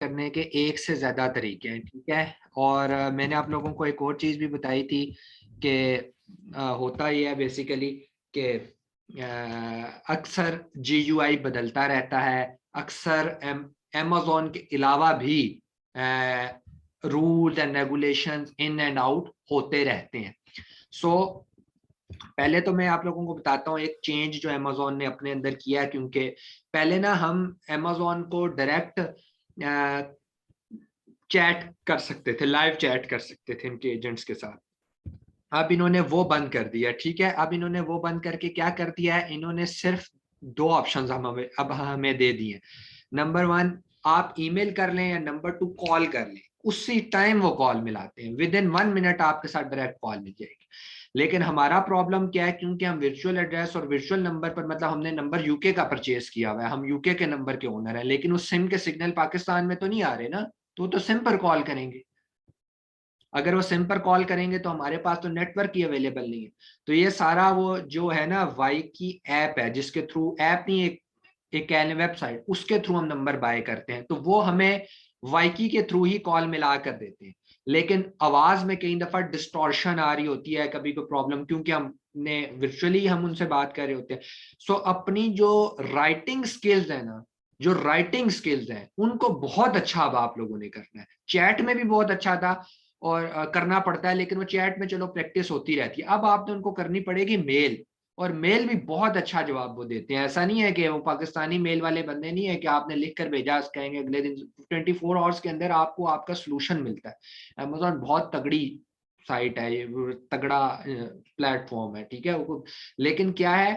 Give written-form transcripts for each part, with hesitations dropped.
करने के एक से ज्यादा तरीके हैं, ठीक है। और मैंने आप लोगों को एक और चीज भी बताई थी कि होता ही है बेसिकली कि अक्सर GUI बदलता रहता है, अक्सर Amazon के अलावा भी rules and regulations in and out होते रहते हैं। सो पहले तो मैं आप लोगों को बताता हूँ एक चेंज जो Amazon ने अपने अंदर किया है, क्योंकि पहले ना हम Amazon को डायरेक्ट चैट कर सकते थे, लाइव चैट कर सकते थे इनके एजेंट्स के साथ। अब इन्होंने वो बंद कर दिया, ठीक है। अब इन्होंने वो बंद करके क्या कर दिया है, इन्होंने सिर्फ दो ऑप्शंस हमें दे दिए। नंबर 1 आप ईमेल कर लें, या नंबर 2 कॉल कर लें, उसी टाइम वो कॉल मिलाते हैं, विद इन 1 मिनट आपके साथ डायरेक्ट कॉल मिल जाएगी। लेकिन हमारा प्रॉब्लम क्या है, क्योंकि हम वर्चुअल एड्रेस और वर्चुअल नंबर पर, मतलब हमने नंबर यूके का परचेज किया हुआ है, हम यूके के नंबर के ओनर हैं, लेकिन उस सिम के सिग्नल पाकिस्तान में तो नहीं आ रहे ना, तो सिम पर कॉल करेंगे। अगर वो सिम पर कॉल करेंगे तो हमारे पास तो नेटवर्क ही अवेलेबल नहीं है। तो ये सारा वो जो है ना वाई की ऐप है, जिसके थ्रू, ऐप नहीं, एक वेबसाइट, उसके थ्रू हम नंबर बाय करते हैं, तो वो हमें वाइकी के थ्रू ही कॉल मिला कर देते हैं। लेकिन आवाज में कई दफा डिस्टॉर्शन आ रही होती है, कभी कोई प्रॉब्लम, क्योंकि हमने वर्चुअली हम उनसे बात कर रहे होते हैं। सो अपनी जो राइटिंग स्किल्स है ना, जो राइटिंग स्किल्स हैं, उनको बहुत अच्छा अब आप लोगों ने करना है। चैट में भी बहुत अच्छा था और करना पड़ता है, लेकिन वो चैट में चलो प्रैक्टिस होती रहती है। अब आपने उनको करनी पड़ेगी मेल, और मेल भी बहुत अच्छा जवाब वो देते हैं। ऐसा नहीं है कि वो पाकिस्तानी मेल वाले बंदे नहीं है कि आपने लिख कर भेजा, कहेंगे अगले दिन 24 आवर्स के अंदर आपको आपका सोल्यूशन मिलता है। अमेजोन बहुत तगड़ी साइट है, ये तगड़ा प्लेटफॉर्म है, ठीक है। लेकिन क्या है,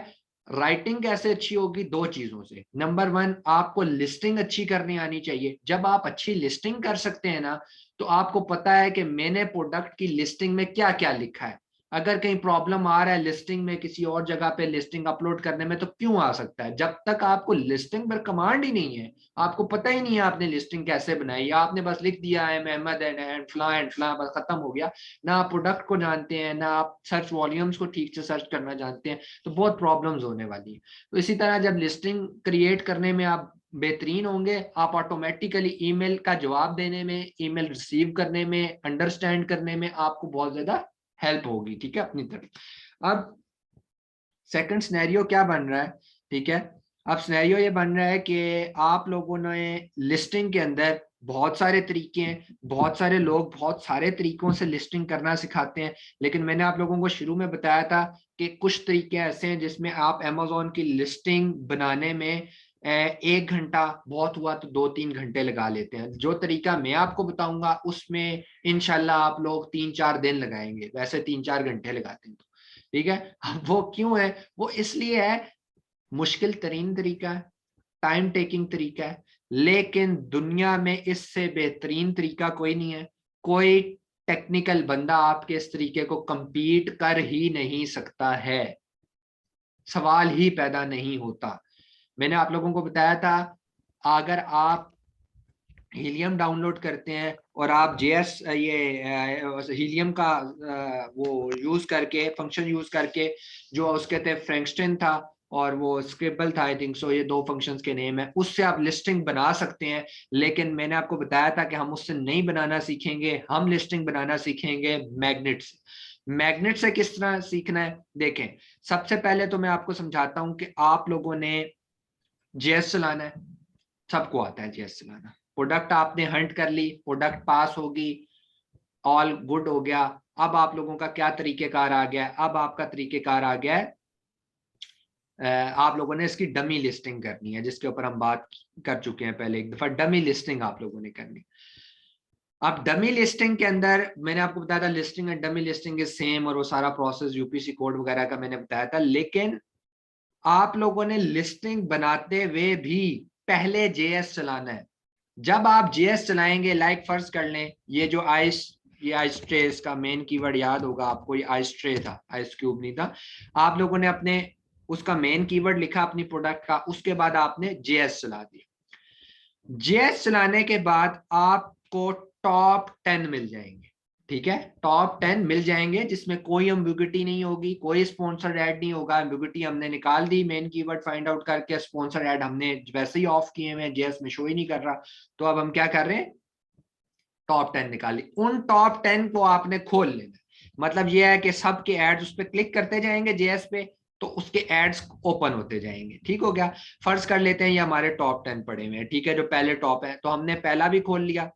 राइटिंग कैसे अच्छी होगी, दो चीजों से। नंबर 1 आपको लिस्टिंग अच्छी करनी आनी चाहिए। जब आप अच्छी लिस्टिंग कर सकते हैं ना, तो आपको पता है कि मैंने प्रोडक्ट की लिस्टिंग में क्या क्या लिखा है। अगर कहीं प्रॉब्लम आ रहा है लिस्टिंग में, किसी और जगह पे लिस्टिंग अपलोड करने में, तो क्यों आ सकता है, जब तक आपको लिस्टिंग पर कमांड ही नहीं है, आपको पता ही नहीं है आपने लिस्टिंग कैसे बनाई, या आपने बस लिख दिया है अहमद एंड फला, बस खत्म हो गया। ना आप प्रोडक्ट को जानते हैं, ना आप सर्च वॉल्यूम्स को ठीक से सर्च करना जानते हैं, तो बहुत प्रॉब्लम्स होने वाली है। तो इसी तरह जब लिस्टिंग क्रिएट करने में आप बेहतरीन होंगे, आप ऑटोमेटिकली ईमेल का जवाब देने में, ईमेल रिसीव करने में, अंडरस्टैंड करने में आपको बहुत ज्यादा हेल्प होगी, ठीक है, अपनी तरफ। अब सेकंड सिनेरियो क्या बन रहा है, ठीक है। अब सिनेरियो ये बन रहा है कि आप लोगों ने लिस्टिंग के अंदर बहुत सारे तरीके हैं, बहुत सारे लोग बहुत सारे तरीकों से लिस्टिंग करना सिखाते हैं, लेकिन मैंने आप लोगों को शुरू में बताया था कि कुछ तरीके ऐसे हैं जिसमें आप अमेजोन की लिस्टिंग बनाने में 1 घंटा, बहुत हुआ तो 2-3 घंटे लगा लेते हैं। जो तरीका मैं आपको बताऊंगा उसमें इंशाल्लाह आप लोग 3-4 दिन लगाएंगे, वैसे 3-4 घंटे लगाते हैं, तो ठीक है। अब वो क्यों है, वो इसलिए है, मुश्किल तरीन तरीका है, टाइम टेकिंग तरीका है, लेकिन दुनिया में इससे बेहतरीन तरीका कोई नहीं है। कोई टेक्निकल बंदा आपके इस तरीके को कंपीट कर ही नहीं सकता है, सवाल ही पैदा नहीं होता। मैंने आप लोगों को बताया था, अगर आप हीलियम डाउनलोड करते हैं और आप जेएस ये हीलियम का वो यूज करके, फंक्शन यूज करके, जो उसके थे फ्रैंकस्टन था और वो स्क्रिबल था, आई थिंक सो, ये दो फंक्शंस के नेम है, उससे आप लिस्टिंग बना सकते हैं। लेकिन मैंने आपको बताया था कि हम उससे नहीं बनाना सीखेंगे, हम लिस्टिंग बनाना सीखेंगे मैग्नेट से। मैग्नेट से किस तरह सीखना है, देखें। सबसे पहले तो मैं आपको समझाता हूं कि आप लोगों ने जेएस चलाना है, सबको आता है जेएस चलाना। प्रोडक्ट आपने हंट कर ली, प्रोडक्ट पास होगी, ऑल गुड हो गया। अब आप लोगों का क्या तरीकेकार आ गया है, अब आपका तरीकेकार आ गया है, आप लोगों ने इसकी डमी लिस्टिंग करनी है, जिसके ऊपर हम बात कर चुके हैं पहले एक दफा। डमी लिस्टिंग आप लोगों ने करनी। अब डमी लिस्टिंग के अंदर मैंने आपको बताया था listing and dummy listing is same, और वो सारा प्रोसेस यूपीसी कोड वगैरह का मैंने बताया था। लेकिन आप लोगों ने लिस्टिंग बनाते हुए भी पहले जेएस चलाना है। जब आप जेएस चलाएंगे, लाइक फर्ज कर लें, ये आइस ट्रे, इसका मेन कीवर्ड याद होगा आपको, ये आइस ट्रे था, आइस क्यूब नहीं था। आप लोगों ने अपने उसका मेन कीवर्ड लिखा अपनी प्रोडक्ट का, उसके बाद आपने जेएस चला दिया। जेएस चलाने के बाद आपको टॉप 10 मिल जाएंगे, ठीक है, टॉप 10 मिल जाएंगे जिसमें कोई एम्बिग्युइटी नहीं होगी, कोई स्पॉन्सर्ड ऐड नहीं होगा। एम्बिग्युइटी हमने निकाल दी मेन कीवर्ड फाइंड आउट करके, स्पॉन्सर्ड ऐड हमने वैसे ही ऑफ किए हुए हैं, जेएस में शो ही नहीं कर रहा। तो अब हम क्या कर रहे हैं, टॉप 10 निकाली। उन टॉप 10 को आपने खोल लेना, मतलब ये है कि सबके एड्स उस पर क्लिक करते जाएंगे जेएस पे, तो उसके एड्स ओपन होते जाएंगे। ठीक हो गया। फर्ज कर लेते हैं ये हमारे टॉप 10 पड़े हुए हैं, ठीक है, जो पहले टॉप है, तो हमने पहला भी खोल लिया।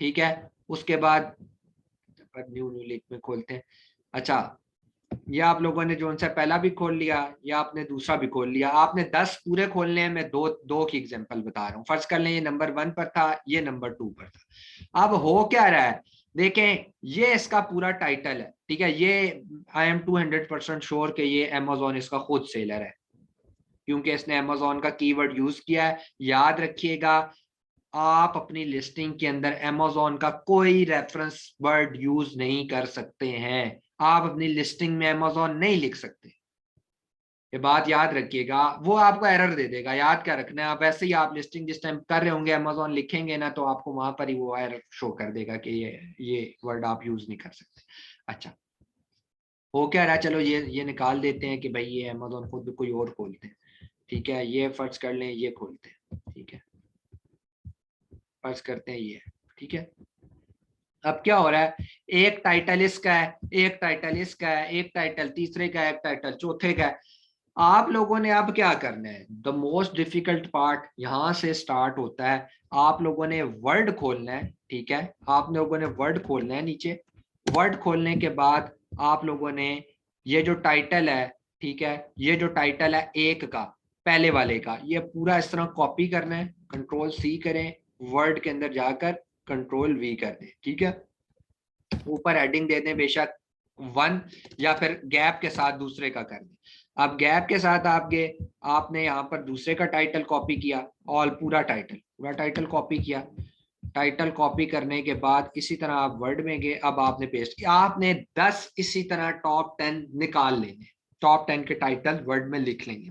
ठीक है, उसके बाद न्यू न्यू लिंक में खोलते हैं। अच्छा, ये आप लोगों ने जो सा पहला भी खोल लिया, या आपने दूसरा भी खोल लिया, आपने 10 पूरे खोलने हैं। मैं दो दो की एग्जांपल बता रहा हूँ। फर्ज कर लें ये नंबर 1 पर था, ये नंबर 2 पर था। अब हो क्या रहा है, देखें, ये इसका पूरा टाइटल है। ठीक है, ये आई एम 200% श्योर कि ये अमेजोन इसका खुद सेलर है, क्योंकि इसने अमेजोन का कीवर्ड यूज किया है। याद रखिएगा, आप अपनी लिस्टिंग के अंदर अमेजोन का कोई रेफरेंस वर्ड यूज नहीं कर सकते हैं। आप अपनी लिस्टिंग में अमेजोन नहीं लिख सकते, ये बात याद रखिएगा। वो आपको एरर दे देगा, याद क्या रखना है। आप ऐसे ही आप लिस्टिंग जिस टाइम कर रहे होंगे अमेजोन लिखेंगे ना, तो आपको वहां पर ही वो एरर शो कर देगा कि ये वर्ड आप यूज नहीं कर सकते। अच्छा, हो क्या रहा है, चलो ये निकाल देते हैं कि भाई ये अमेजोन खुद कोई और खोलते हैं। ठीक है, ये फर्ज कर लें, ये खोलते हैं। ठीक है, फर्ज करते हैं ये। ठीक है, अब क्या हो रहा है, एक टाइटल इसका है, एक टाइटल इसका है, एक टाइटल तीसरे का है, एक टाइटल चौथे का है। आप लोगों ने अब क्या करना है, द मोस्ट डिफिकल्ट पार्ट यहां से स्टार्ट होता है। आप लोगों ने वर्ड खोलना है। ठीक है, आप लोगों ने वर्ड खोलना है। नीचे वर्ड खोलने के बाद आप लोगों ने ये जो टाइटल है, ठीक है, ये जो टाइटल है एक का, पहले वाले का, ये पूरा इस तरह कॉपी करना है। कंट्रोल सी करें, वर्ड के अंदर जाकर कंट्रोल वी कर दें। ठीक है, ऊपर हेडिंग दे दें बेशक 1, या फिर गैप के साथ दूसरे का कर दें। अब गैप के साथ आपने यहाँ पर दूसरे का टाइटल कॉपी किया, ऑल पूरा टाइटल कॉपी किया। टाइटल कॉपी करने के बाद इसी तरह आप वर्ड में गए, अब आपने पेस्ट किया। आपने 10 इसी तरह टॉप 10 निकाल लेंगे, टॉप 10 के टाइटल वर्ड में लिख लेंगे।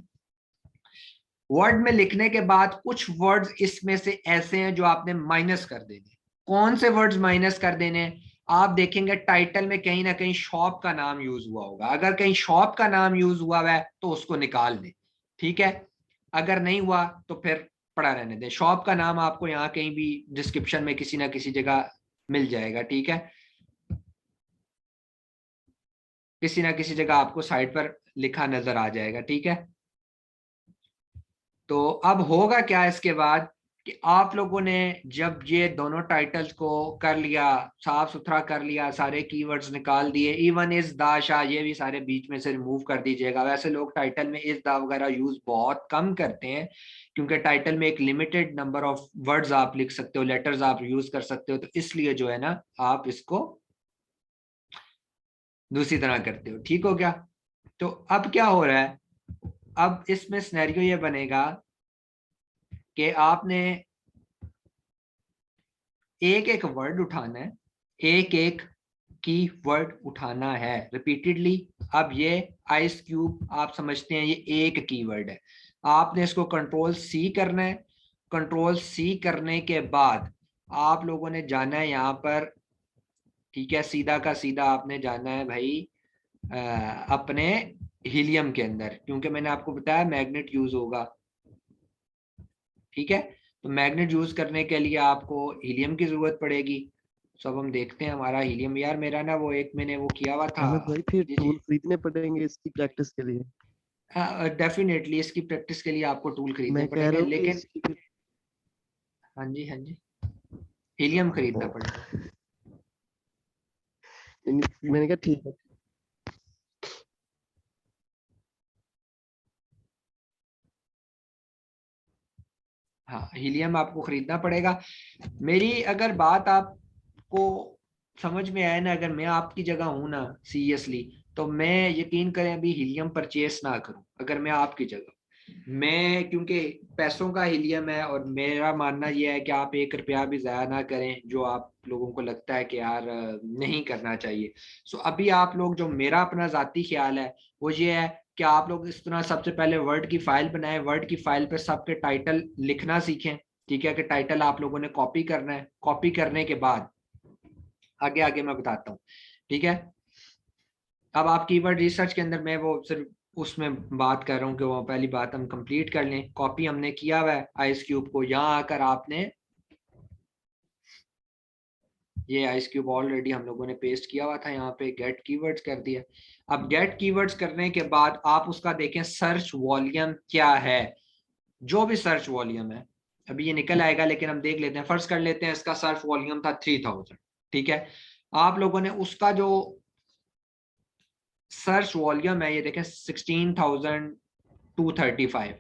वर्ड में लिखने के बाद कुछ वर्ड्स इसमें से ऐसे हैं जो आपने माइनस कर देने। कौन से वर्ड्स माइनस कर देने, आप देखेंगे टाइटल में कहीं ना कहीं शॉप का नाम यूज हुआ होगा। अगर कहीं शॉप का नाम यूज हुआ है तो उसको निकाल दें। ठीक है, अगर नहीं हुआ तो फिर पड़ा रहने दें। शॉप का नाम आपको यहाँ कहीं भी डिस्क्रिप्शन में किसी ना किसी जगह मिल जाएगा। ठीक है, किसी ना किसी जगह आपको साइट पर लिखा नजर आ जाएगा। ठीक है, तो अब होगा क्या इसके बाद, कि आप लोगों ने जब ये दोनों टाइटल्स को कर लिया, साफ सुथरा कर लिया, सारे कीवर्ड्स निकाल दिए, इवन इस दाशा ये भी सारे बीच में से रिमूव कर दीजिएगा। वैसे लोग टाइटल में इस दा वगैरह यूज बहुत कम करते हैं, क्योंकि टाइटल में एक लिमिटेड नंबर ऑफ वर्ड्स आप लिख सकते हो, लेटर्स आप यूज कर सकते हो, तो इसलिए जो है ना आप इसको दूसरी तरह करते हो। ठीक हो गया। तो अब क्या हो रहा है, अब इसमें सिनेरियो ये बनेगा कि आपने एक एक वर्ड उठाना है, एक एक की वर्ड उठाना है रिपीटेडली। अब ये आइस क्यूब आप समझते हैं, ये एक कीवर्ड है। आपने इसको कंट्रोल सी करना है। कंट्रोल सी करने के बाद आप लोगों ने जाना है यहाँ पर, ठीक है, सीधा का सीधा आपने जाना है भाई अपने हीलियम के अंदर, क्योंकि मैंने आपको बताया मैग्नेट यूज होगा। ठीक है, तो मैग्नेट यूज करने के लिए आपको हीलियम की जरूरत पड़ेगी। सब हम देखते हैं हमारा हीलियम, यार मेरा ना वो एक मैंने वो किया हुआ था। अहमद भाई फिर जी जी, टूल खरीदने पड़ेंगे इसकी प्रैक्टिस के लिए। डेफिनेटली इसकी प्रैक्टिस के लिए आपको टूल खरीदने मैं कह पड़ेंगे, रहा हूँ कि लेकिन इसकी हाँ जी हाँ जी, हीलियम खरीदना पड़ेगा। मैंने कहा ठीक है। हाँ, हीलियम आपको खरीदना पड़ेगा। मेरी अगर बात आपको समझ में आए ना, अगर मैं आपकी जगह हूं ना सीरियसली, तो मैं यकीन करें अभी हीलियम परचेस ना करूं अगर मैं आपकी जगह। मैं क्योंकि पैसों का हीलियम है, और मेरा मानना यह है कि आप 1 रुपया भी ज़ाया ना करें जो आप लोगों को लगता है कि यार नहीं करना चाहिए। सो अभी आप लोग, जो मेरा अपना ज़ाती ख्याल है वो ये है कि आप लोग इस तरह सबसे पहले वर्ड की फाइल बनाएं, वर्ड की फाइल पर सबके टाइटल लिखना सीखें। ठीक है, कि टाइटल आप लोगों ने कॉपी करना है। कॉपी करने के बाद आगे आगे मैं बताता हूँ, ठीक है। अब आप कीवर्ड रिसर्च के अंदर, मैं वो सिर्फ उसमें बात कर रहा हूँ कि वो पहली बात हम कंप्लीट कर लें। कॉपी हमने किया हुआ है आइस क्यूब को, यहाँ आकर आपने ये आइस क्यूब ऑलरेडी हम लोगों ने पेस्ट किया हुआ था, यहाँ पे गेट कीवर्ड्स कर दिया। अब गेट कीवर्ड्स करने के बाद आप उसका देखें सर्च वॉल्यूम क्या है, जो भी सर्च वॉल्यूम है अभी ये निकल आएगा, लेकिन हम देख लेते हैं। फर्स्ट कर लेते हैं इसका सर्च वॉल्यूम था 3000, ठीक है। आप लोगों ने उसका जो सर्च वॉल्यूम है ये देखें 16,235।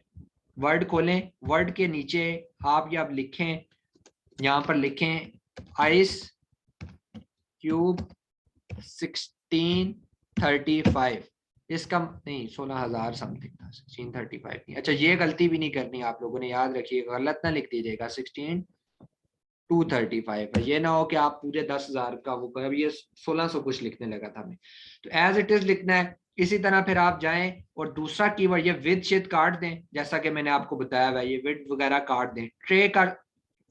वर्ड खोलें, वर्ड के नीचे आप ये अब लिखें, यहाँ पर लिखें आइस क्यूब 1635। इसका नहीं 16,000 समथिंग था, 1635 नहीं। अच्छा ये गलती भी नहीं करनी आप लोगों ने, याद रखिएगा, गलत ना लिख दीजिएगा। 16,235 है, ये ना हो कि आप पूरे 10,000 का वो कर, ये 1600 कुछ लिखने लगा था मैं। तो एज इट इज लिखना है। इसी तरह फिर आप जाएं और दूसरा कीवर्ड ये विद शिद काट दें, जैसा कि मैंने आपको बताया हुआ, ये विद वगैरह काट दें। ट्रे का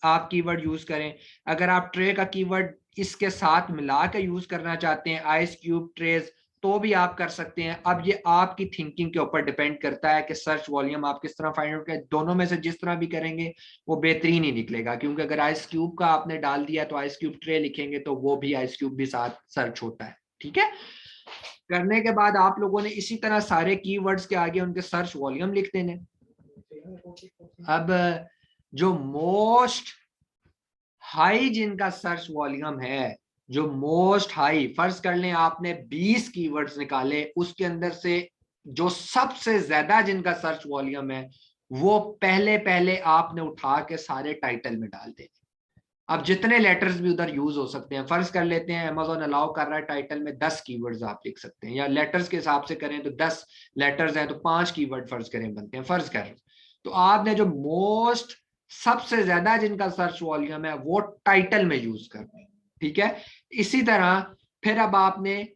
आप कीवर्ड यूज करें। अगर आप ट्रे का कीवर्ड इसके साथ मिला के यूज करना चाहते हैं, आइस क्यूब ट्रेज, तो भी आप कर सकते हैं। अब ये आपकी थिंकिंग के ऊपर डिपेंड करता है कि सर्च वॉल्यूम आप किस तरह फाइंड आउट करें। दोनों में से जिस तरह भी करेंगे वो बेहतरीन ही निकलेगा, क्योंकि अगर आइस क्यूब का आपने डाल दिया तो आइस क्यूब ट्रे लिखेंगे तो वो भी आइस क्यूब भी साथ सर्च होता है, ठीक है। करने के बाद आप लोगों ने इसी तरह सारे कीवर्ड्स के आगे उनके सर्च वॉल्यूम लिख देने। अब जो मोस्ट हाई जिनका सर्च वॉल्यूम है, जो मोस्ट हाई, फर्ज कर लें आपने 20 कीवर्ड्स निकाले, उसके अंदर से जो सबसे ज्यादा जिनका सर्च वॉल्यूम है वो पहले पहले आपने उठा के सारे टाइटल में डाल देने। अब जितने लेटर्स भी उधर यूज हो सकते हैं, फर्ज कर लेते हैं अमेज़न अलाउ कर रहा है टाइटल में 10 कीवर्ड्स आप लिख सकते हैं, या लेटर्स के हिसाब से करें तो 10 लेटर्स हैं तो 5 कीवर्ड फर्ज करें बनते हैं, फर्ज कर। तो आपने जो मोस्ट सबसे ज्यादा जिनका सर्च वॉल्यूम है वो टाइटल में यूज करते हैं, ठीक है। इसी तरह फिर अब आपने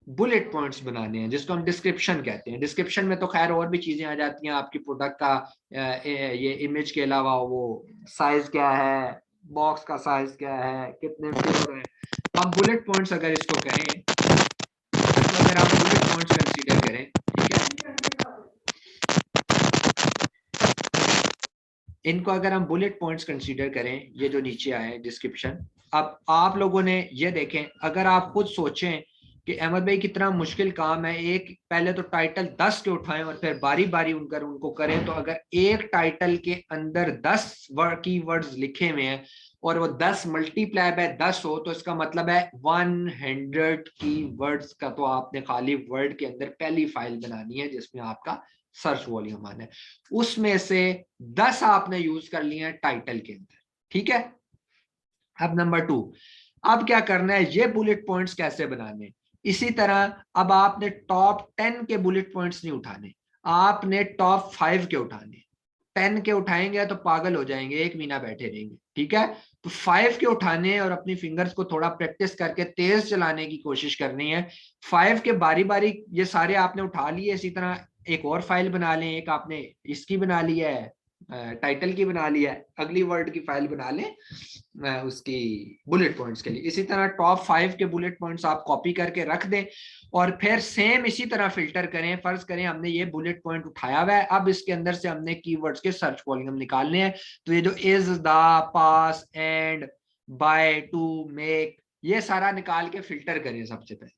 बुलेट पॉइंट्स बनाने हैं, जिसको हम डिस्क्रिप्शन कहते हैं। डिस्क्रिप्शन में तो खैर और भी चीजें आ जाती हैं, आपकी प्रोडक्ट का ये इमेज के अलावा वो साइज क्या है, बॉक्स का साइज क्या है, कितने फ्लोर है। अब बुलेट पॉइंट्स अगर इसको करें, तो अगर आप बुलेट पॉइंट्स कंसीडर करें, ठीक है, इनको अगर हम बुलेट पॉइंट्स कंसीडर करें, ये जो नीचे आए डिस्क्रिप्शन। अब आप लोगों ने ये देखें, अगर आप खुद सोचें कि अहमद भाई कितना मुश्किल काम है, एक पहले तो टाइटल 10 के उठाएं और फिर बारी बारी उनको करें, तो अगर एक टाइटल के अंदर 10 कीवर्ड्स लिखे हुए हैं और वो 10 मल्टीप्लाई बाय 10 हो, तो इसका मतलब है 100 कीवर्ड्स का तो आपने खाली वर्ड के अंदर पहली फाइल बनानी है जिसमें आपका सर्च वॉल्यूम आना है। उसमें से 10 आपने यूज कर लिए हैं टाइटल के अंदर, ठीक है। अब नंबर 2, अब क्या करना है, ये बुलेट पॉइंट्स कैसे बनाने। इसी तरह अब आपने टॉप 10 के बुलेट पॉइंट्स नहीं उठाने, आपने टॉप 5 के उठाने। 10 के उठाएंगे तो पागल हो जाएंगे, एक महीना बैठे रहेंगे, ठीक है। तो 5 के उठाने और अपनी फिंगर्स को थोड़ा प्रैक्टिस करके तेज चलाने की कोशिश करनी है। 5 के बारी बारी ये सारे आपने उठा लिए। इसी तरह एक और फाइल बना लें, एक आपने इसकी बना ली है, टाइटल की बना लिया है, अगली वर्ड की फाइल बना लें उसकी बुलेट पॉइंट्स के लिए। इसी तरह टॉप 5 के बुलेट पॉइंट्स आप कॉपी करके रख दें और फिर सेम इसी तरह फिल्टर करें। फर्ज करें हमने ये बुलेट पॉइंट उठाया हुआ है, अब इसके अंदर से हमने कीवर्ड्स के सर्च वॉल्यूम निकालने हैं। तो ये जो is, the, pass, and, by, to, make, ये सारा निकाल के फिल्टर करें सबसे पहले,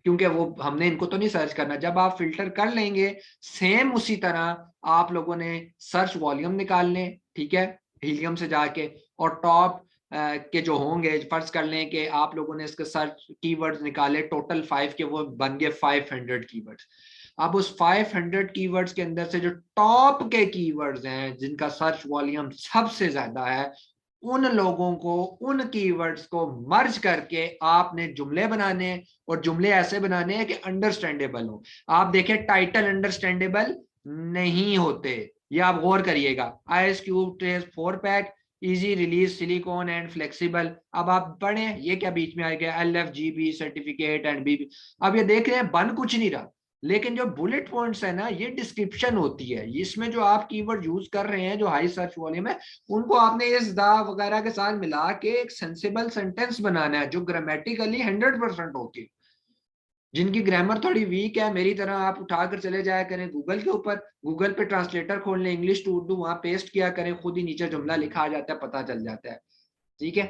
क्योंकि वो हमने इनको तो नहीं सर्च करना। जब आप फिल्टर कर लेंगे, सेम उसी तरह आप लोगों ने सर्च वॉल्यूम निकालने, ठीक है, हीलियम से जाके, और टॉप के जो होंगे, फर्ज कर लें कि आप लोगों ने इसके सर्च कीवर्ड्स निकाले टोटल 5 के, वो बन गए 500 कीवर्ड्स। अब उस 500 कीवर्ड्स के अंदर से जो टॉप के कीवर्ड्स हैं जिनका सर्च वॉल्यूम सबसे ज्यादा है, उन लोगों को, उन कीवर्ड्स को मर्ज करके आपने जुमले बनाने, और जुमले ऐसे बनाने हैं कि अंडरस्टैंडेबल हो। आप देखें टाइटल अंडरस्टैंडेबल नहीं होते, ये आप गौर करिएगा। Ice cube trace 4 pack, easy release silicon and flexible. अब आप पढ़ें ये क्या बीच में आ गया, LFGB सर्टिफिकेट एंड BB। अब ये देख रहे हैं बन कुछ नहीं रहा, लेकिन जो बुलेट पॉइंट्स है ना, ये डिस्क्रिप्शन होती है। इसमें जो आप कीवर्ड यूज कर रहे हैं जो हाई सर्च वॉल्यूम है, उनको आपने इस दा वगैरह के साथ मिला के एक सेंसिबल सेंटेंस बनाना है जो ग्रामेटिकली 100% होती है। जिनकी ग्रामर थोड़ी वीक है, मेरी तरह आप उठाकर चले जाया करें गूगल के ऊपर, गूगल पे ट्रांसलेटर खोल लें, इंग्लिश टू उर्दू, वहां पेस्ट किया करें, खुद ही नीचे जुमला लिखा आ जाता है, पता चल जाता है। ठीक है,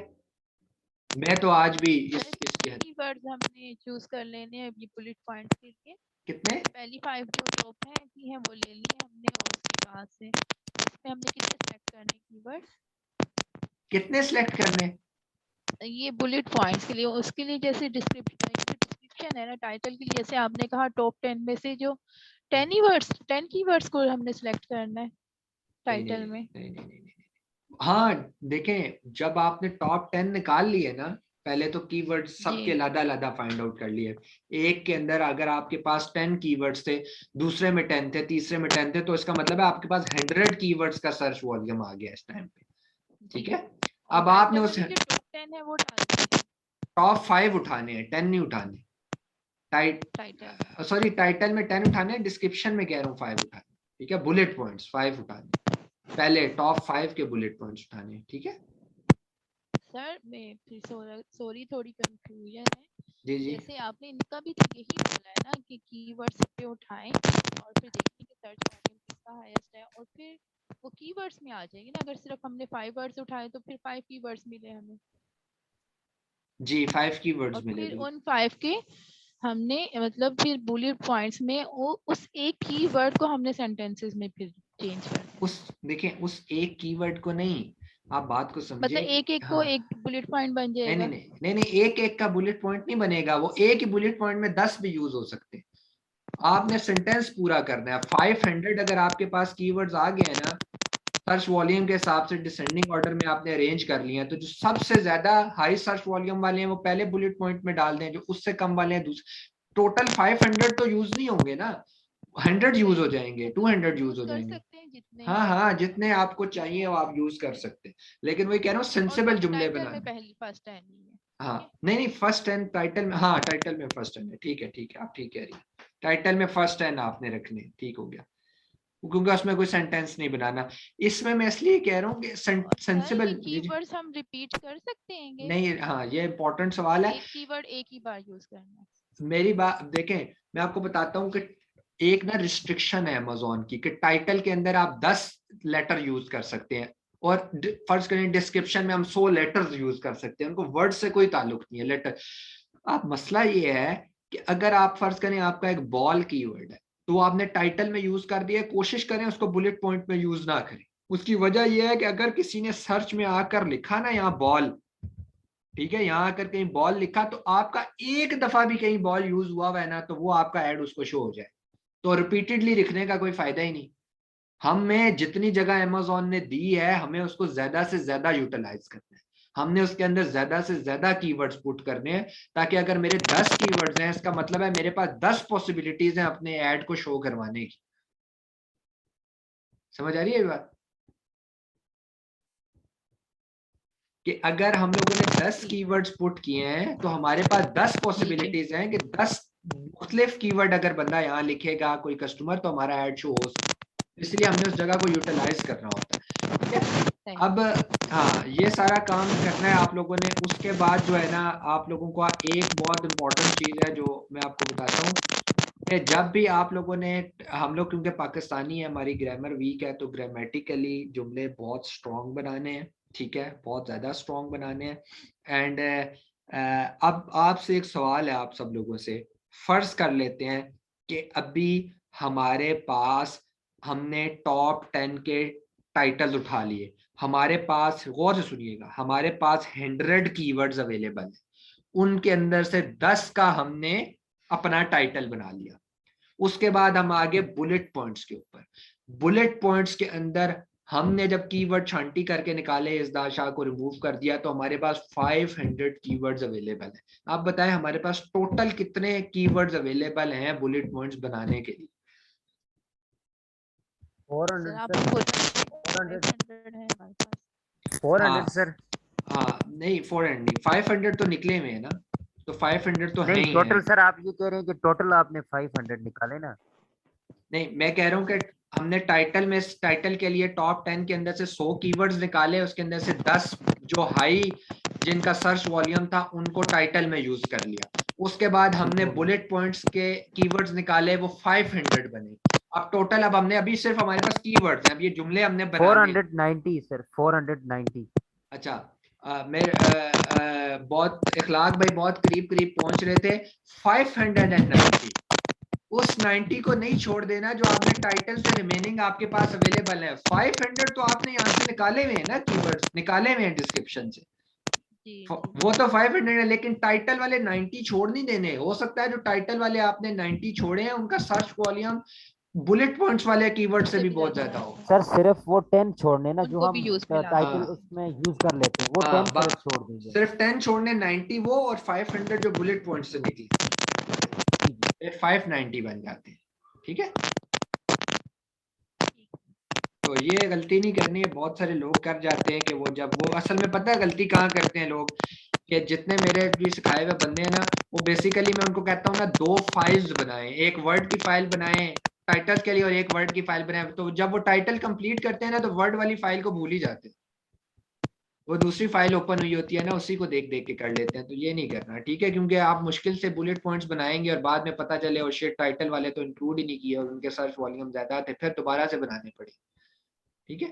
मैं तो आज भी इसके कीवर्ड्स हमने चूज कर लेने हैं अभी बुलेट पॉइंट्स के लिए। कितने पहली 5 जो टॉप है की है वो ले ली हमने, और उसके बाद से इसमें हमने कितने सेलेक्ट करने कीवर्ड्स, कितने सिलेक्ट करने ये बुलेट पॉइंट्स के लिए। उसके लिए जैसे डिस्क्रिप्शन है ना टाइटल के लिए, जैसे आपने कहा टॉप 10 में से जो 10 कीवर्ड्स को हमने सिलेक्ट करना है टाइटल में। नहीं। हाँ देखें, जब आपने टॉप 10 निकाल लिए ना, पहले तो कीवर्ड सबके अलग-अलग फाइंड आउट कर लिए। एक के अंदर अगर आपके पास 10 कीवर्ड्स थे, दूसरे में 10 थे, तीसरे में 10 थे, तो इसका मतलब है आपके पास 100 कीवर्ड्स का सर्च वॉल्यूम आ गया इस टाइम पे। ठीक है, अब आपने उस टॉप 10 है वो डाल दिया, टॉप 5 उठाने हैं, 10 नहीं उठाने। सॉरी, टाइटल में 10 उठाने, डिस्क्रिप्शन में कह रहा हूँ 5 उठाने। ठीक है, बुलेट पॉइंट्स 5 उठाने, पहले टॉप 5 के बुलेट पॉइंट्स उठाने। ठीक है सर मैं फिर सॉरी थोड़ी कंफ्यूजन है। जी जी। जैसे आपने इनका भी तो यही बोला है ना कि कीवर्ड्स पे उठाएं और फिर देखें कि सर्च वॉल्यूम किसका हाईएस्ट है, और फिर वो कीवर्ड्स में आ जाएंगे ना। अगर सिर्फ हमने 5 वर्ड्स उठाए तो फिर 5 कीवर्ड्स मिले हमें, जी 5 और कीवर्ड्स मिले फिर बिल्कुल। उन 5 के हमने मतलब फिर बुलेट पॉइंट्स में वो उस एक कीवर्ड को हमने सेंटेंसेस में फिर चेंज कर दिया। उस देखिए, उस एक कीवर्ड को नहीं, आप बात को समझे। मतलब एक एक को हाँ, एक बुलेट पॉइंट बन नहीं नहीं जाएगा। नहीं नहीं नहीं, एक एक का बुलेट पॉइंट नहीं बनेगा, वो एक ही बुलेट पॉइंट में 10 भी यूज हो सकते हैं। आपने सेंटेंस पूरा करना है। 500 अगर आपके पास कीवर्ड्स आ गए हैं ना, सर्च वॉल्यूम के हिसाब से डिसेंडिंग ऑर्डर में आपने अरेंज कर लिया है, तो जो सबसे ज्यादा हाई सर्च वॉल्यूम वाले हैं वो पहले बुलेट पॉइंट में डाल दें, जो उससे कम वाले हैं दूसरे। टोटल 500 तो यूज नहीं होंगे ना, 100 यूज हो जाएंगे, 200 यूज हो कर जाएंगे। सकते हैं जितने। हाँ हाँ, जितने आपको चाहिए वो आप यूज कर सकते हैं, लेकिन वही कह रहा हूँ और सेंसिबल जुमले टाइटल में बनाने। पहली फर्स्ट है नहीं है, हाँ ठीक है। नहीं नहीं, फर्स्ट एंड टाइटल में, हाँ टाइटल में फर्स्ट एंड है। ठीक है, आप ठीक कह रही है, टाइटल में फर्स्ट एंड आपने रखने, ठीक हो गया, क्योंकि उसमें कोई सेंटेंस नहीं बनाना। इसमें मैं इसलिए कह रहा हूँ कि सर ये सेंसिबल। जी जी। कीवर्ड्स हम रिपीट कर सकते हैं? नहीं, हाँ ये इंपॉर्टेंट सवाल है। एक कीवर्ड एक ही बार यूज करना है। मेरी बात देखें, मैं आपको बताता हूँ कि एक ना रिस्ट्रिक्शन है अमेजोन की कि टाइटल के अंदर आप 10 लेटर यूज कर सकते हैं, और फर्ज करें डिस्क्रिप्शन में हम 100 लेटर्स यूज कर सकते हैं, उनको वर्ड से कोई ताल्लुक नहीं है, लेटर। आप मसला ये है कि अगर आप फर्ज करें आपका एक बॉल कीवर्ड है, तो आपने टाइटल में यूज कर दिया, कोशिश करें उसको बुलेट पॉइंट में यूज ना करें। उसकी वजह यह है कि अगर किसी ने सर्च में आकर लिखा ना यहाँ बॉल, ठीक है, यहाँ आकर कहीं बॉल लिखा, तो आपका एक दफा भी कहीं बॉल यूज हुआ है ना, तो वो आपका ऐड उसको शो हो जाए, तो रिपीटेडली लिखने का कोई फायदा ही नहीं। हमें जितनी जगह अमेजोन ने दी है, हमें उसको ज्यादा से ज्यादा यूटिलाइज करना है। हमने उसके अंदर ज्यादा से ज्यादा कीवर्ड्स पुट करने हैं, ताकि अगर मेरे 10 कीवर्ड्स हैं, इसका मतलब है मेरे पास 10 पॉसिबिलिटीज हैं अपने ऐड को शो करवाने की। समझ आ रही है ये बात कि अगर हम लोगों ने 10 कीवर्ड्स पुट किए हैं, तो हमारे पास 10 पॉसिबिलिटीज हैं कि 10 मुख्तलिफ कीवर्ड अगर बंदा यहाँ लिखेगा कोई कस्टमर, तो हमारा ऐड शो हो सकता है। इसलिए हमने उस जगह को यूटिलाइज करना होता है। ठीक है, अब हाँ ये सारा काम करना है आप लोगों ने। उसके बाद जो है ना, आप लोगों को एक बहुत इंपॉर्टेंट चीज है जो मैं आपको बताता हूँ कि जब भी आप लोगों ने, हम लोग क्योंकि पाकिस्तानी है, हमारी ग्रामर वीक है, तो ग्रामेटिकली जुमले बहुत स्ट्रॉन्ग बनाने हैं। ठीक है, बहुत ज्यादा स्ट्रॉन्ग बनाने हैं। एंड अब आपसे एक सवाल है आप सब लोगों से, फर्ज कर लेते हैं कि अभी हमारे पास, हमने टॉप 10 के टाइटल उठा लिए, हमारे पास, गौर से सुनिएगा, हमारे पास 100 कीवर्ड्स अवेलेबल है, उनके अंदर से 10 का हमने अपना टाइटल बना लिया। उसके बाद हम आगे बुलेट पॉइंट्स के ऊपर। बुलेट पॉइंट्स के अंदर हमने जब कीवर्ड छांटी करके निकाले, इस दाशा को रिमूव कर दिया, तो हमारे पास 500 कीवर्ड्स अवेलेबल है। आप बताएं हमारे पास टोटल कितने कीवर्ड्स अवेलेबल हैं बुलेट पॉइंट्स बनाने के लिए? 400 हाँ सर। हाँ, नहीं 400 नहीं, 500 तो निकले में है ना, तो 500 तो है नहीं ही टोटल है। सर आप ये कह रहे हैं कि टोटल आपने 500 निकाले ना? नहीं, मैं कह रहा हूँ कि हमने टाइटल के लिए टॉप 10 के अंदर से 100 कीवर्ड्स निकाले, उसके अंदर से 10 जो हाई जिनका सर्च वॉल्यूम था उनको टाइटल में यूज कर लिया। उसके बाद हमने बुलेट पॉइंट्स के कीवर्ड्स निकाले, वो 500 बने। अब टोटल, अब हमने अभी सिर्फ हमारे पास कीवर्ड्स हैं, अब ये जुमले हमने बनाने। 490 सर 490। अच्छा, बहुत इखलाक भाई बहुत करीब करीब पहुंच रहे थे। 590, उस 90 को नहीं छोड़ देना जो आपने टाइटल से रिमेनिंग आपके पास अवेलेबल है। 500 तो आपने यहाँ से निकाले हुए हैं ना, कीवर्ड्स निकाले हुए हैं डिस्क्रिप्शन से, वो तो 500 है, लेकिन टाइटल वाले 90 छोड़ नहीं देने। हो सकता है जो टाइटल वाले आपने 90 छोड़े हैं उनका सर्च वॉल्यूम बुलेट पॉइंट्स वाले कीवर्ड से भी बहुत ज्यादा हो। सर सिर्फ वो 10 छोड़ने ना जो उनको हम भी use में ला टाइटल हाँ। उसमें यूज कर लेते हैं, वो 10 सिर्फ छोड़ दीजिए। सिर्फ 10 छोड़ने, 90 वो और 500 जो बुलेट पॉइंट से निकले, फिर 590 बन जाते हैं। ठीक है, तो ये गलती नहीं करनी है। बहुत सारे लोग कर जाते हैं कि वो जब वो असल में पता है गलती कहाँ करते हैं लोग, कि जितने मेरे भी सिखाए हुए बंदे हैं ना, वो बेसिकली मैं उनको कहता हूँ ना 2 फाइल्स बनाएं, एक वर्ड की फाइल बनाएं टाइटल के लिए और एक वर्ड की फाइल बनाएं। तो जब वो टाइटल कंप्लीट करते हैं ना, तो वर्ड वाली फाइल को भूल ही जाते हैं, वो दूसरी फाइल ओपन हुई होती है ना, उसी को देख देख के कर लेते हैं। तो ये नहीं करना, ठीक है, क्योंकि आप मुश्किल से बुलेट पॉइंट्स बनाएंगे और बाद में पता चले और शिट टाइटल वाले तो इंक्लूड ही नहीं किए और उनके सर्च वॉल्यूम ज्यादा थे, फिर दोबारा से बनाने पड़े। ठीक है,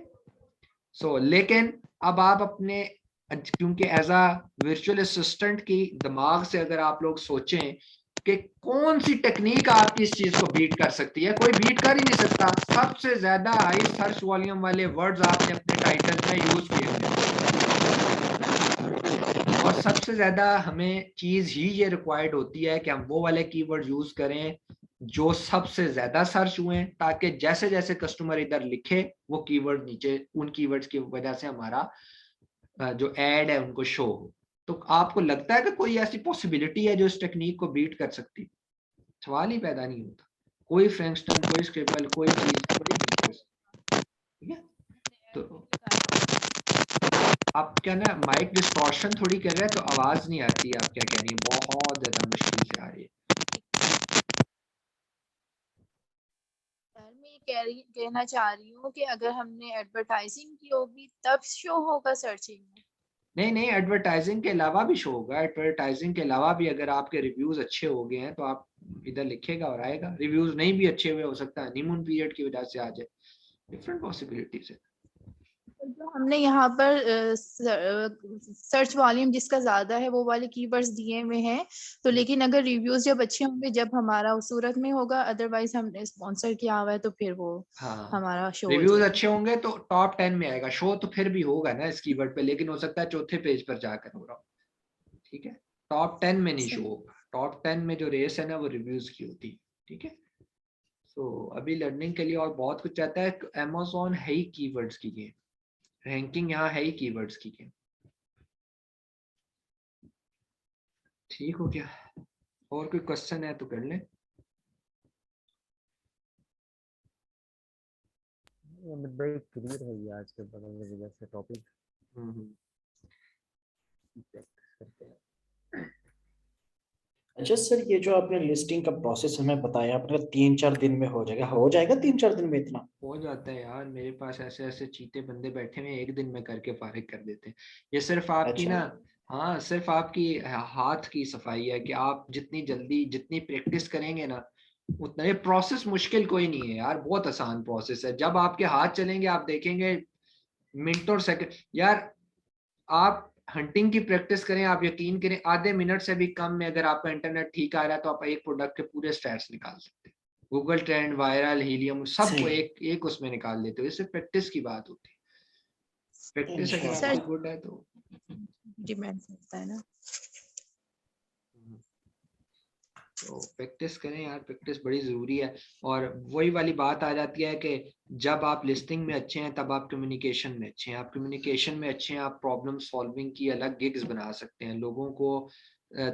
लेकिन अब आप अपने, क्योंकि एज अ वर्चुअल असिस्टेंट की दिमाग से अगर आप लोग सोचें कि कौन सी टेक्निक आपकी इस चीज को बीट कर सकती है, कोई बीट कर ही नहीं सकता। सबसे ज्यादा हाई सर्च वॉल्यूम वाले वर्ड्स आपने अपने टाइटल में यूज किए हैं, और सबसे ज्यादा हमें चीज ही ये रिक्वायर्ड होती है कि हम वो वाले कीवर्ड यूज करें जो सबसे ज्यादा सर्च हुए हैं, ताकि जैसे जैसे कस्टमर इधर लिखे वो कीवर्ड नीचे उन कीवर्ड्स की वजह से हमारा जो एड है उनको शो हो। तो आपको लगता है कि कोई ऐसी पॉसिबिलिटी है जो इस टेक्निक को बीट कर सकती? सवाल ही पैदा नहीं होता। कोई फ्रैंकस्टन, कोई स्क्रिबल, कोई चीज, ठीक है। तो आप क्या ना माइक डिस्टॉर्शन थोड़ी कर रहे हैं तो आवाज नहीं आती, आप क्या कह रही हैं? बहुत ज्यादा मुश्किल से आ रही है। मैं ये कहना चाह रही हूँ कि अगर हमने एडवर्टाइजिंग की होगी तब शो होगा सर्चिंग में। नहीं नहीं, एडवर्टाइजिंग के अलावा भी शो होगा। एडवर्टाइजिंग के अलावा भी अगर आपके रिव्यूज अच्छे हो गए हैं तो आप इधर लिखेगा और आएगा। रिव्यूज नहीं भी अच्छे हुए, हो सकता है हनीमून पीरियड की वजह से आ जाए। डिफरेंट पॉसिबिलिटीज है। जो हमने यहाँ पर सर्च वॉल्यूम जिसका ज्यादा है वो वाले कीवर्ड्स दिए हुए हैं, तो लेकिन अगर रिव्यूज जब अच्छे होंगे जब हमारा उस सूरत में होगा, अदरवाइज हमने स्पॉन्सर किया हुआ है तो फिर वो हमारा शो हो रिव्यूज जाएगा। अच्छे होंगे तो टॉप 10 में आएगा। शो तो फिर भी होगा ना इस कीवर्ड पे, लेकिन हो सकता है चौथे पेज पर जाकर हो रहा हो। ठीक है, टॉप 10 में नहीं शो होगा। टॉप 10 में जो रेस है ना वो रिव्यूज की होती है। ठीक है, तो अभी लर्निंग के लिए और बहुत कुछ चाहता है। Amazon है ही कीवर्ड्स की गेम, रैंकिंग यहाँ है ही कीवर्ड्स की गेम। ठीक हो गया? और कोई क्वेश्चन है तो कर लें। भाई क्लियर है ये आज के बदलने की वजह से टॉपिक करते हैं। अच्छा सर, ये जो आपने लिस्टिंग का प्रोसेस हमें बताया, आपने 3-4 दिन में हो जाएगा? हो जाएगा 3-4 दिन में इतना? हो जाता है यार, मेरे पास ऐसे ऐसे चीते बंदे बैठे हुए एक दिन में करके फारिग कर देते हैं। ये सिर्फ आपकी अच्छा। ना, हाँ सिर्फ आपकी हाथ की सफाई है कि आप जितनी जल्दी जितनी प्रैक्टिस करेंगे ना उतना। ये प्रोसेस मुश्किल कोई नहीं है यार, बहुत आसान प्रोसेस है। जब आपके हाथ चलेंगे आप देखेंगे मिनट और सेकंड। यार आप हंटिंग की प्रैक्टिस करें, आप यकीन करें आधे मिनट से भी कम में अगर आपका इंटरनेट ठीक आ रहा है तो आप एक प्रोडक्ट के पूरे स्टैट्स निकाल सकते हैं। गूगल ट्रेंड, वायरल, हीलियम, सबको सही। एक उसमें निकाल लेते हो। इससे प्रैक्टिस की बात होती है। प्रैक्टिस अगर इंशाल्लाह। आपकी गुड है तो डिमांड होता है ना। तो प्रैक्टिस करें यार, प्रैक्टिस बड़ी ज़रूरी है। और वही वाली बात आ जाती है कि जब आप लिस्टिंग में अच्छे हैं तब आप कम्युनिकेशन में अच्छे हैं। आप कम्युनिकेशन में अच्छे हैं, आप प्रॉब्लम सॉल्विंग की अलग गिग्स बना सकते हैं, लोगों को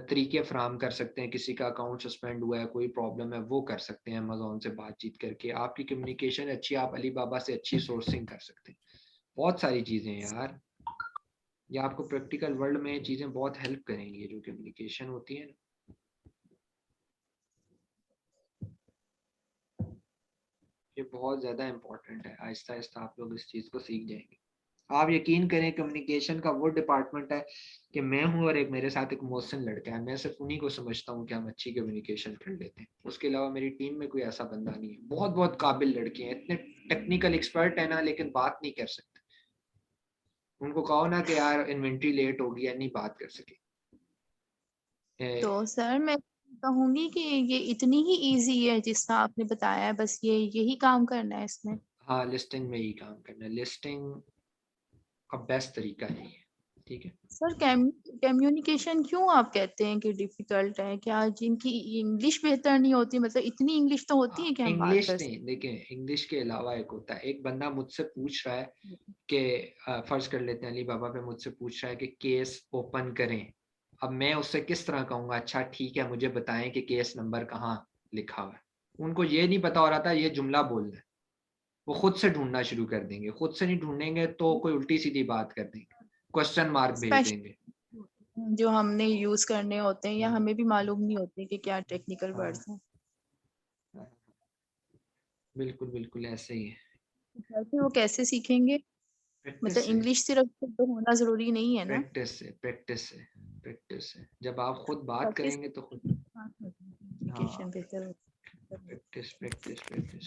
तरीके फराम कर सकते हैं। किसी का अकाउंट सस्पेंड हुआ है, कोई प्रॉब्लम है, वो कर सकते हैं अमेजोन से बातचीत करके। आपकी कम्युनिकेशन अच्छी, आप अली बाबा से अच्छी सोर्सिंग कर सकते हैं। बहुत सारी चीज़ें हैं यार, ये आपको प्रैक्टिकल वर्ल्ड में चीज़ें बहुत हेल्प करेंगी, जो कम्युनिकेशन होती है ना। ये बहुत ज़्यादा इम्पोर्टेंट है, आहिस्ता आहिस्ता आप लोग इस चीज़ को सीख जाएंगे। आप यकीन करें कम्युनिकेशन का वो डिपार्टमेंट है कि मैं हूँ और एक मेरे साथ एक मोहसिन लड़का है, मैं सिर्फ उन्हीं को समझता हूँ कि हम अच्छी कम्युनिकेशन कर लेते हैं। उसके अलावा मेरी टीम में कोई ऐसा बंदा नहीं है। बहुत बहुत काबिल लड़के हैं, इतने टेक्निकल एक्सपर्ट है ना, लेकिन बात नहीं कर सकते। उनको कहो ना कि यार इन्वेंट्री लेट होगी या नहीं बात कर सके। तो सर मैं कहूंगी कि ये इतनी ही इजी है जिसका आपने बताया है, बस यही काम करना है इसमें। हाँ, लिस्टिंग में ही काम करना है, लिस्टिंग का बेस्ट तरीका है ये, ठीक है। सर कम्युनिकेशन क्यों आप कहते हैं कि डिफिकल्ट है? क्या जिनकी इंग्लिश बेहतर नहीं होती, मतलब इतनी इंग्लिश तो होती है कि हम बात इंग्लिश कर नहीं, देखिए इंग्लिश के अलावा एक होता है, एक बंदा मुझसे पूछ रहा है कि फर्ज कर लेते हैं अली बाबा पे, मुझसे पूछ रहा है कि केस ओपन करें। अब मैं उससे किस तरह कहूँगा, अच्छा ठीक है मुझे बताएं कि केस नंबर कहाँ लिखा हुआ है। उनको ये नहीं पता हो रहा था ये जुमला बोलना है, वो खुद से ढूंढना शुरू कर देंगे। खुद से नहीं ढूंढेंगे तो कोई उल्टी सीधी बात कर देंगे, क्वेश्चन मार्क भेज स्पेशल देंगे। जो हमने यूज करने होते हैं या हम्म। हमें भी मालूम नहीं होते कि क्या टेक्निकल हाँ, वर्ड्स हैं। बिल्कुल बिल्कुल ऐसे ही है। वैसे वो कैसे सीखेंगे? मतलब प्रैक्टिस से, इंग्लिश सिर्फ तो होना जरूरी नहीं है ना। प्रैक्टिस से, प्रैक्टिस से, प्रैक्टिस से। जब आप खुद बात प्रैक्टिस करेंगे तो खुद, कम्युनिकेशन हाँ, बेहतर होता है। Practice practice practice.